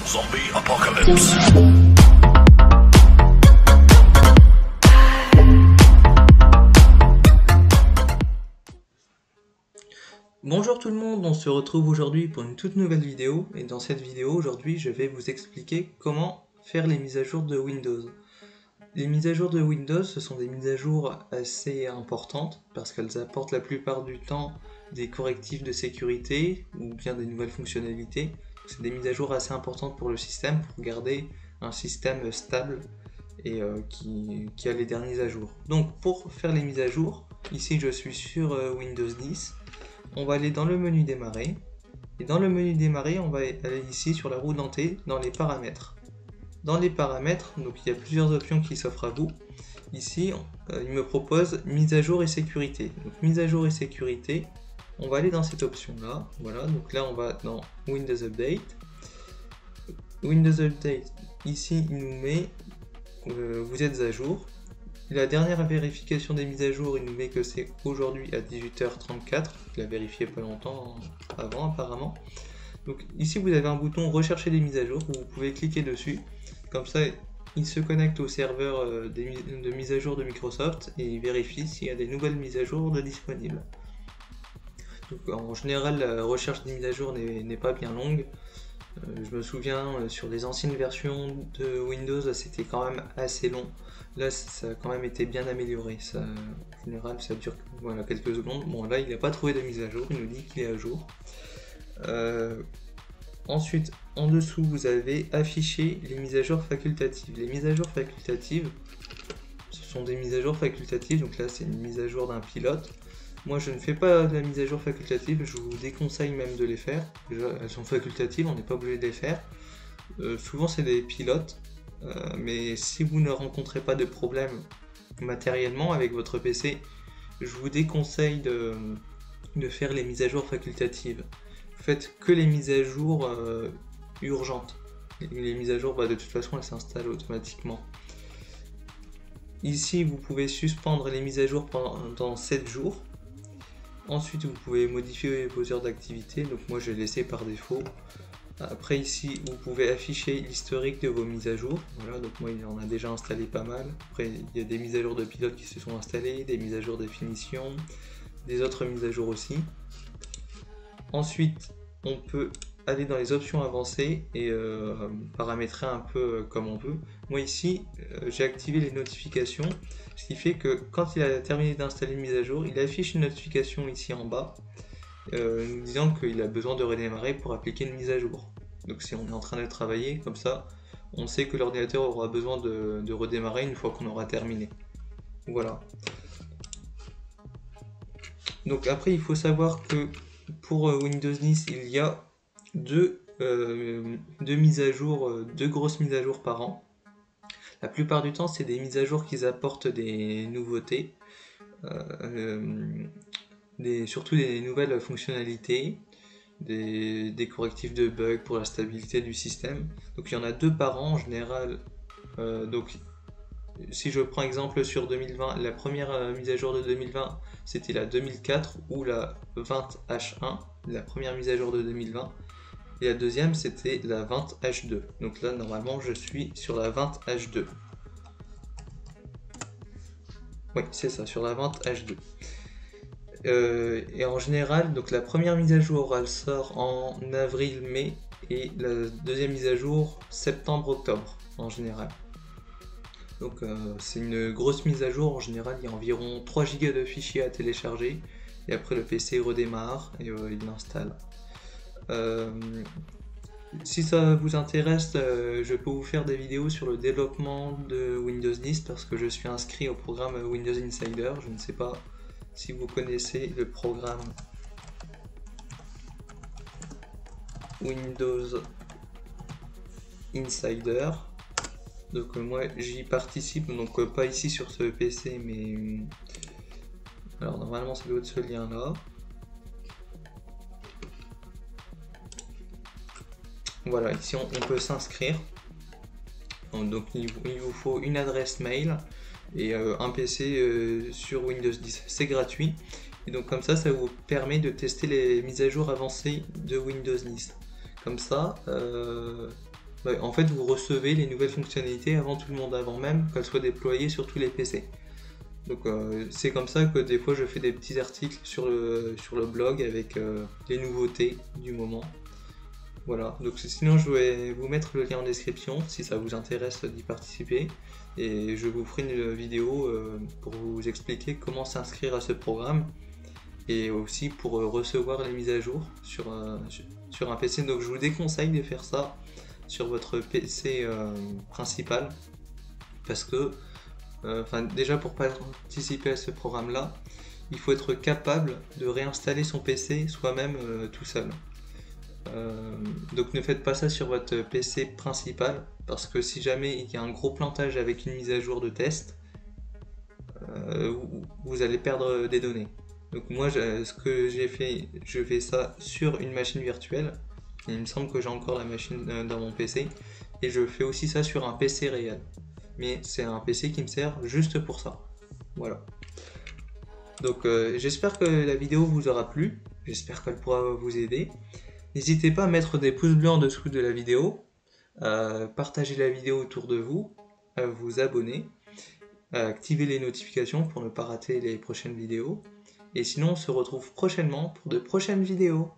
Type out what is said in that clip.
Zombie Apocalypse. Bonjour tout le monde, on se retrouve aujourd'hui pour une toute nouvelle vidéo et dans cette vidéo aujourd'hui je vais vous expliquer comment faire les mises à jour de Windows. Les mises à jour de Windows, ce sont des mises à jour assez importantes parce qu'elles apportent la plupart du temps des correctifs de sécurité ou bien des nouvelles fonctionnalités. C'est des mises à jour assez importantes pour le système pour garder un système stable et qui a les derniers à jour. Donc pour faire les mises à jour, ici je suis sur Windows 10. On va aller dans le menu démarrer, et dans le menu démarrer, on va aller ici sur la roue dentée, dans les paramètres. Dans les paramètres, donc il y a plusieurs options qui s'offrent à vous. Ici, il me propose mise à jour et sécurité. Donc mise à jour et sécurité, on va aller dans cette option-là. Voilà, donc là on va dans Windows Update. Windows Update, ici il nous met vous êtes à jour. La dernière vérification des mises à jour, il nous met que c'est aujourd'hui à 18h34. Je l'ai vérifié pas longtemps avant apparemment. Donc ici vous avez un bouton rechercher des mises à jour où vous pouvez cliquer dessus. Comme ça il se connecte au serveur de mise à jour de Microsoft et il vérifie s'il y a des nouvelles mises à jour disponibles. Donc, en général la recherche des mises à jour n'est pas bien longue. Je me souviens sur les anciennes versions de Windows c'était quand même assez long. Là ça a quand même été bien amélioré, ça, en général ça dure voilà, quelques secondes. Bon là il n'a pas trouvé de mise à jour, il nous dit qu'il est à jour. Ensuite en dessous vous avez affiché les mises à jour facultatives. Les mises à jour facultatives, ce sont des mises à jour facultatives, donc là c'est une mise à jour d'un pilote. Moi je ne fais pas de la mise à jour facultative, je vous déconseille même de les faire. Déjà elles sont facultatives, on n'est pas obligé de les faire. Souvent c'est des pilotes, mais si vous ne rencontrez pas de problème matériellement avec votre PC, je vous déconseille de faire les mises à jour facultatives. Faites que les mises à jour urgentes. Les mises à jour, de toute façon elles s'installent automatiquement. Ici vous pouvez suspendre les mises à jour pendant 7 jours. Ensuite vous pouvez modifier vos heures d'activité, donc moi je l'ai laissé par défaut. Après ici vous pouvez afficher l'historique de vos mises à jour. Voilà, donc moi il en a déjà installé pas mal. Après il y a des mises à jour de pilote qui se sont installées, des mises à jour de finition, des autres mises à jour aussi. Ensuite on peut aller dans les options avancées et paramétrer un peu comme on veut. Moi ici j'ai activé les notifications, ce qui fait que quand il a terminé d'installer une mise à jour, il affiche une notification ici en bas nous disant qu'il a besoin de redémarrer pour appliquer une mise à jour. Donc si on est en train de travailler comme ça, on sait que l'ordinateur aura besoin de redémarrer une fois qu'on aura terminé. Voilà. Donc après il faut savoir que pour Windows 10 il y a deux mises à jour, deux grosses mises à jour par an. La plupart du temps c'est des mises à jour qui apportent des nouveautés, surtout des nouvelles fonctionnalités, des correctifs de bugs pour la stabilité du système. Donc il y en a deux par an en général. Donc si je prends exemple sur 2020, la première mise à jour de 2020 c'était la 2004 ou la 20H1, la première mise à jour de 2020, et la deuxième c'était la 20H2. Donc là normalement je suis sur la 20H2. Oui c'est ça, sur la 20H2. Et en général, donc la première mise à jour elle sort en avril-mai et la deuxième mise à jour septembre-octobre en général. Donc c'est une grosse mise à jour, en général il y a environ 3 Go de fichiers à télécharger et après le PC redémarre et il l'installe. Si ça vous intéresse, je peux vous faire des vidéos sur le développement de Windows 10 parce que je suis inscrit au programme Windows Insider. Je ne sais pas si vous connaissez le programme Windows Insider. Donc moi j'y participe, donc pas ici sur ce PC mais alors normalement ça doit être ce lien là. Voilà, ici on peut s'inscrire. Donc il vous faut une adresse mail et un PC sur Windows 10. C'est gratuit. Et donc comme ça vous permet de tester les mises à jour avancées de Windows 10. Comme ça, En fait, vous recevez les nouvelles fonctionnalités avant tout le monde, avant même qu'elles soient déployées sur tous les PC. Donc c'est comme ça que des fois je fais des petits articles sur le blog avec les nouveautés du moment. Voilà, donc sinon je vais vous mettre le lien en description si ça vous intéresse d'y participer. Et je vous ferai une vidéo pour vous expliquer comment s'inscrire à ce programme et aussi pour recevoir les mises à jour sur un PC. Donc je vous déconseille de faire ça sur votre PC principal parce que déjà pour participer à ce programme là, il faut être capable de réinstaller son PC soi-même tout seul. Donc ne faites pas ça sur votre PC principal parce que si jamais il y a un gros plantage avec une mise à jour de test, vous allez perdre des données. Donc moi ce que j'ai fait, je fais ça sur une machine virtuelle. Il me semble que j'ai encore la machine dans mon PC et je fais aussi ça sur un PC réel. Mais c'est un PC qui me sert juste pour ça. Voilà. Donc j'espère que la vidéo vous aura plu, j'espère qu'elle pourra vous aider. N'hésitez pas à mettre des pouces bleus en dessous de la vidéo, à partager la vidéo autour de vous, à vous abonner, à activer les notifications pour ne pas rater les prochaines vidéos. Et sinon on se retrouve prochainement pour de prochaines vidéos.